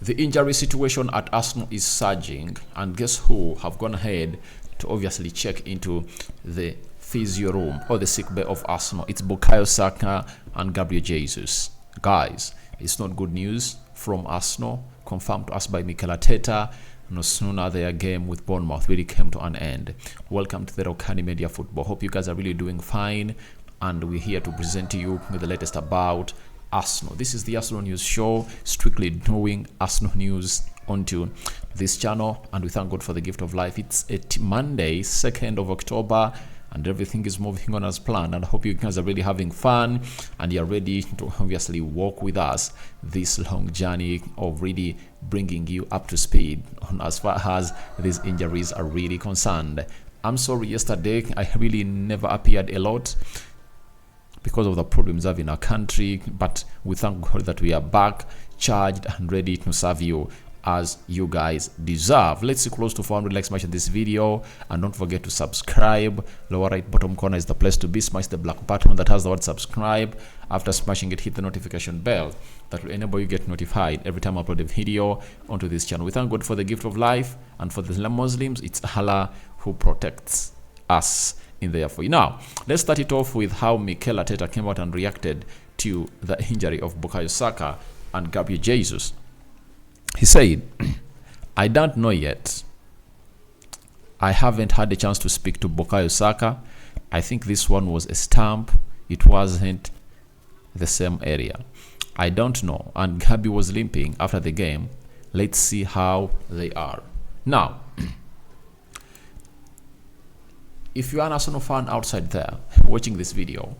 The injury situation at Arsenal is surging, and guess who have gone ahead to obviously check into the physio room or the sick bay of Arsenal? It's Bukayo Saka and Gabriel Jesus. Guys, it's not good news from Arsenal, confirmed to us by Mikel Arteta. No sooner their game with Bournemouth really came to an end. Welcome to the Rokani Media Football. Hope you guys are really doing fine, and we're here to present to you with the latest about Arsenal. This is the Arsenal News Show, strictly doing Arsenal news onto this channel, and we thank God for the gift of life. It's Monday, 2nd of October, and everything is moving on as planned, and I hope you guys are really having fun and you're ready to obviously walk with us this long journey of really bringing you up to speed on as far as these injuries are really concerned. I'm sorry, yesterday I really never appeared a lot because of the problems we have in our country, but we thank God that we are back, charged and ready to serve you as you guys deserve. Let's see close to 400 likes. Smash this video, and don't forget to subscribe. Lower right bottom corner is the place to be. Smash the black button that has the word subscribe. After smashing it, hit the notification bell that will enable you get notified every time I upload a video onto this channel. We thank God for the gift of life, and for the Muslims, it's Allah who protects us in there for you. Now, let's start it off with how Mikel Arteta came out and reacted to the injury of Bukayo Saka and Gabriel Jesus. He said, I don't know yet. I haven't had a chance to speak to Bukayo Saka. I think this one was a stamp. It wasn't the same area. I don't know. And Gabi was limping after the game. Let's see how they are. Now, if you are an Arsenal fan outside there watching this video,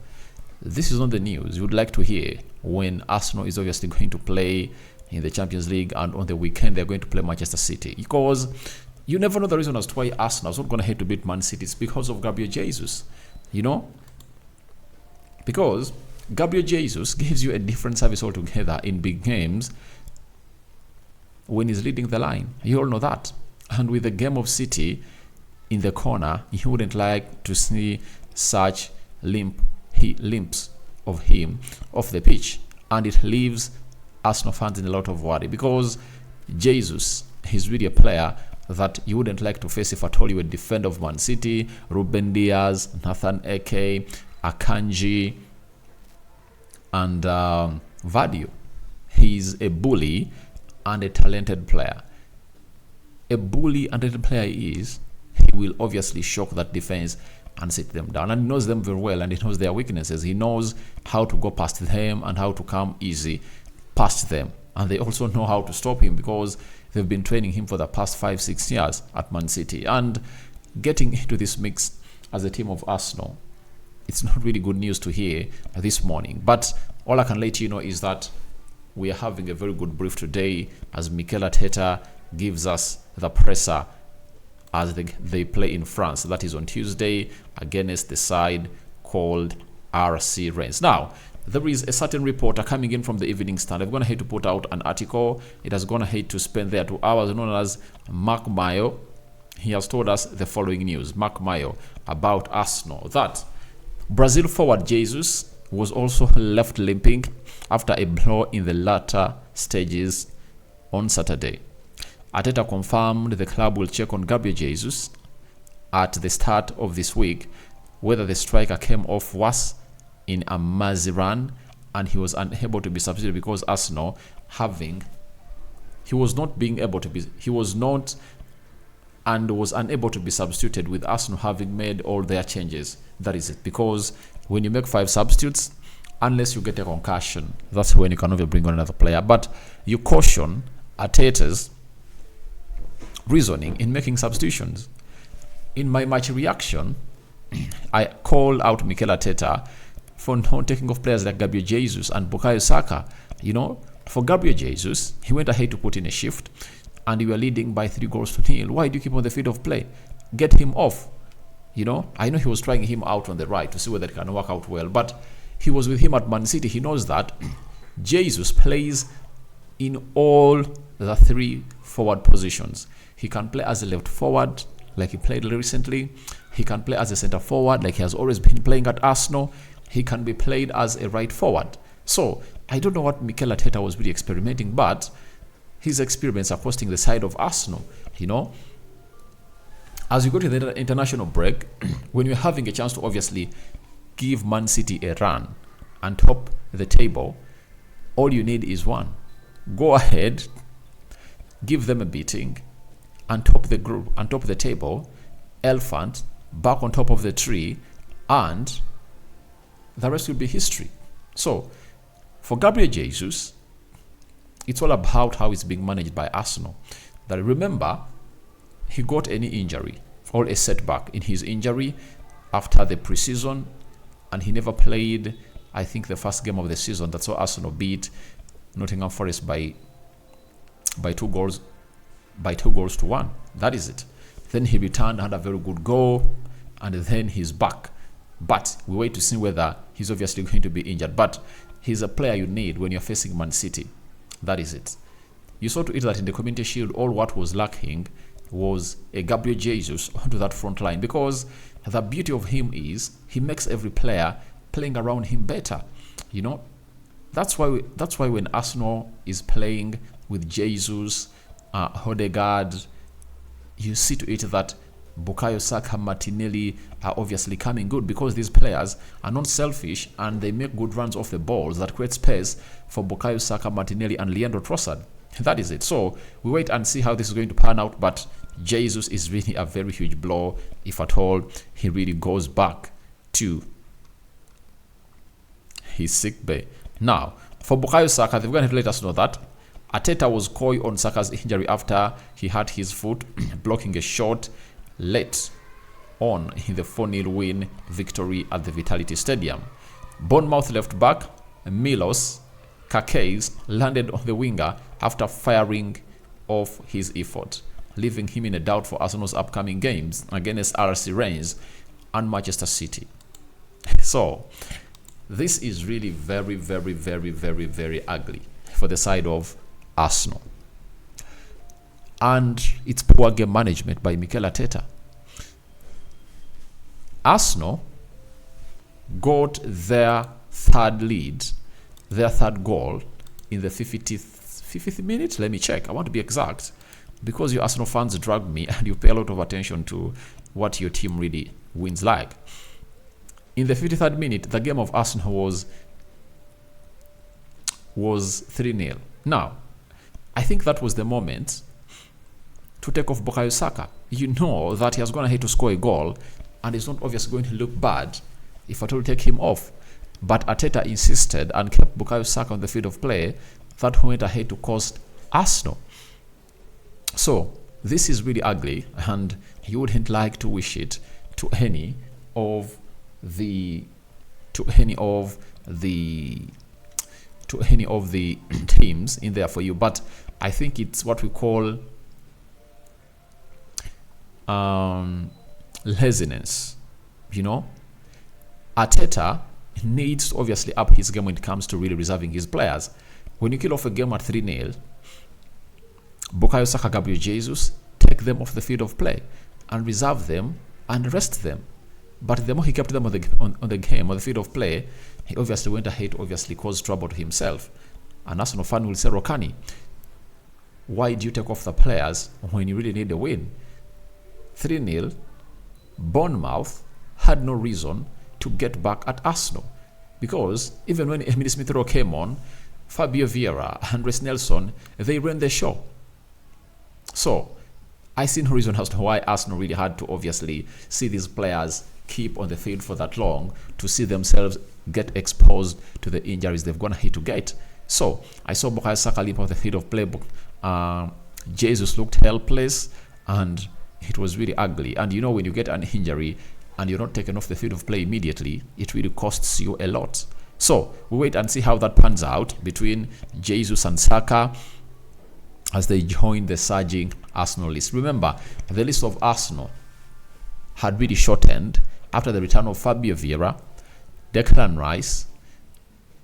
this is not the news you would like to hear when Arsenal is obviously going to play in the Champions League, and on the weekend they're going to play Manchester City, because you never know the reason as to why Arsenal is not going to head to beat Man City. It's because of Gabriel Jesus, you know, because Gabriel Jesus gives you a different service altogether in big games when he's leading the line. You all know that. And with the game of City in the corner, you wouldn't like to see such limps of him off the pitch, and it leaves Arsenal fans in a lot of worry, because Jesus is really a player that you wouldn't like to face if at all you were a defender of Man City. Ruben Diaz, Nathan Ake, Akanji, and Vadio. He's a bully and a talented player. A bully and a talented player is, he will obviously shock that defense and sit them down, and he knows them very well, and he knows their weaknesses. He knows how to go past them and how to come easy past them, and they also know how to stop him, because they've been training him for the past 5-6 years at Man City. And getting into this mix as a team of Arsenal, it's not really good news to hear this morning, but all I can let you know is that we are having a very good brief today as Mikel Arteta gives us the presser as they play in France. That is on Tuesday against the side called RC Reims. Now, there is a certain reporter coming in from the Evening Standard. I've gone ahead to put out an article. It has gone ahead to spend there 2 hours, known as Mark Mayo. He has told us the following news. Mark Mayo about Arsenal, that Brazil forward Jesus was also left limping after a blow in the latter stages on Saturday. Arteta confirmed the club will check on Gabriel Jesus at the start of this week whether the striker came off worse in a Mazi run, and he was unable to be substituted because Arsenal he was unable to be substituted with Arsenal having made all their changes. That is it, because when you make 5 substitutes, unless you get a concussion, that's when you can even bring on another player. But you caution Arteta's reasoning in making substitutions. In my match reaction, I called out Mikel Arteta for not taking off players like Gabriel Jesus and Bukayo Saka. You know, for Gabriel Jesus, he went ahead to put in a shift, and you were leading by 3-0. Why do you keep on the field of play? Get him off. You know, I know he was trying him out on the right to see whether it can work out well, but he was with him at Man City. He knows that Jesus plays in all the 3 forward positions. He can play as a left forward, like he played recently. He can play as a center forward, like he has always been playing at Arsenal. He can be played as a right forward. So I don't know what Mikel Arteta was really experimenting, but his experiments are costing the side of Arsenal. As you go to the international break, when you're having a chance to obviously give Man City a run and top the table, all you need is one. Go ahead, give them a beating, and top the group, and top the table, elephant, back on top of the tree, and the rest will be history. So, for Gabriel Jesus, it's all about how it's being managed by Arsenal. That remember, he got any injury or a setback in his injury after the preseason, and he never played, I think, the first game of the season. That's why Arsenal beat Nottingham Forest by 2 goals to 1. That is it. Then he returned, had a very good goal, and then he's back. But we wait to see whether he's obviously going to be injured. But he's a player you need when you're facing Man City. That is it. You saw to it that in the Community Shield, all what was lacking was a Gabriel Jesus onto that front line, because the beauty of him is he makes every player playing around him better. That's why when Arsenal is playing with Jesus, Odegaard, you see to it that Bukayo Saka, Martinelli are obviously coming good, because these players are not selfish and they make good runs off the balls that create space for Bukayo Saka, Martinelli, and Leandro Trossard. That is it. So we wait and see how this is going to pan out. But Jesus is really a very huge blow, if at all he really goes back to his sick bay. Now, for Bukayo Saka, they're going to let us know that Arteta was coy on Saka's injury after he hurt his foot blocking a shot late on in the 4-0 win victory at the Vitality Stadium. Bournemouth left back Milos Kakes landed on the winger after firing off his effort, leaving him in a doubt for Arsenal's upcoming games against RC Reims and Manchester City. So, this is really very, very, very, very, very ugly for the side of Arsenal. And it's poor game management by Mikel Arteta. Arsenal got their third goal in the 50th minute. Let me check. I want to be exact, because you Arsenal fans drag me and you pay a lot of attention to what your team really wins like. In the 53rd minute, the game of Arsenal was 3-0. Now, I think that was the moment to take off Bukayo Saka. You know that he has gone ahead to score a goal, and it's not obviously going to look bad if at all take him off. But Arteta insisted and kept Bukayo Saka on the field of play. That went ahead to cost Arsenal. So this is really ugly, and you wouldn't like to wish it to any of the teams in there for you. But I think it's what we call laziness. Arteta needs to obviously up his game when it comes to really reserving his players. When you kill off a game at 3-0, Bukayo Saka, Gabriel Jesus, take them off the field of play and reserve them and rest them. But the more he kept them on the field of play, he obviously went ahead to obviously cause trouble to himself. An Arsenal fan will say, Rokani, why do you take off the players when you really need a win? 3-0, Bournemouth had no reason to get back at Arsenal, because even when Emile Smith-Rowe came on, Fabio Vieira and Reece Nelson, they ran the show. So I see no reason as to why Arsenal really had to obviously see these players keep on the field for that long, to see themselves get exposed to the injuries they've gone ahead to get. So I saw Bukayo Saka leap off the field of play. Jesus looked helpless, and it was really ugly. And when you get an injury and you're not taken off the field of play immediately, it really costs you a lot. So we wait and see how that pans out between Jesus and Saka as they join the surging Arsenal list. Remember, the list of Arsenal had really shortened after the return of Fabio Vieira, Declan Rice,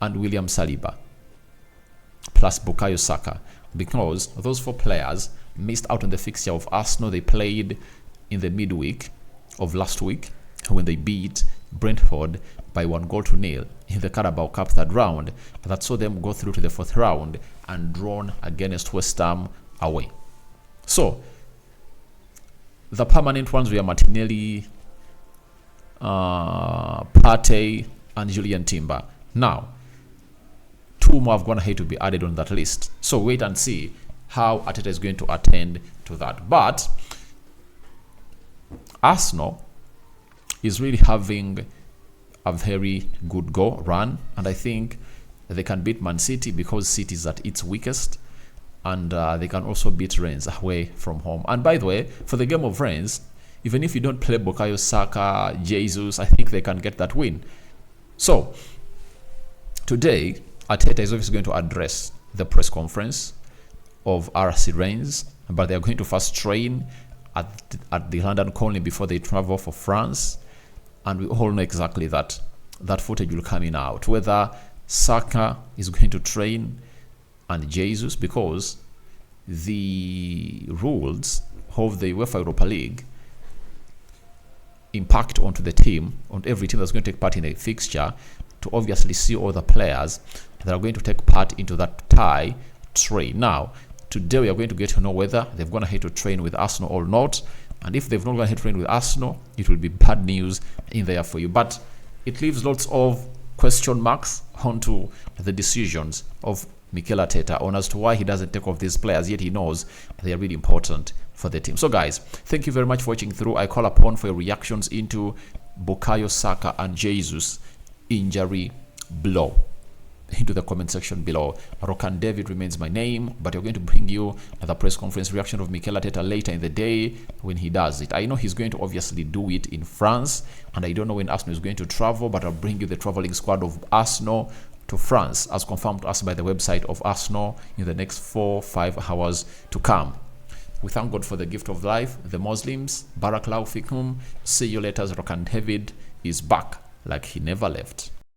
and William Saliba, plus Bukayo Saka, because those 4 players missed out on the fixture of Arsenal. They played in the midweek of last week when they beat Brentford by 1-0 in the Carabao Cup third round. That saw them go through to the 4th round and drawn against West Ham away. So the permanent ones were Martinelli, Partey, and Julian Timber. Now, 2 more have gone ahead to be added on that list. So wait and see how Arteta is going to attend to that. But Arsenal is really having a very good run, and I think they can beat Man City because City is at its weakest, and they can also beat Rennes away from home. And by the way, for the game of Rennes, even if you don't play Bukayo Saka, Jesus, I think they can get that win. So today, Arteta is obviously going to address the press conference of RC Rennes, but they are going to first train at the London colony before they travel for France. And we all know exactly that footage will come in out, whether Saka is going to train and Jesus, because the rules of the UEFA Europa League impact onto the team, on every team that's going to take part in a fixture, to obviously see all the players that are going to take part into that tie train. Now, today we are going to get to know whether they've gone ahead to train with Arsenal or not. And if they've not gone ahead to train with Arsenal, it will be bad news in there for you. But it leaves lots of question marks onto the decisions of Mikel Arteta on as to why he doesn't take off these players, yet he knows they are really important for the team. So guys, thank you very much for watching through. I call upon for your reactions into Bukayo Saka and Jesus injury blow into the comment section below. Rokani David remains my name, but we're going to bring you the press conference reaction of Mikel Arteta later in the day when he does it. I know he's going to obviously do it in France, and I don't know when Arsenal is going to travel, but I'll bring you the traveling squad of Arsenal to France as confirmed to us by the website of Arsenal in the next 4-5 hours to come. We thank God for the gift of life, the Muslims. Barakallahu fikum. See you later. Rokani David is back like he never left.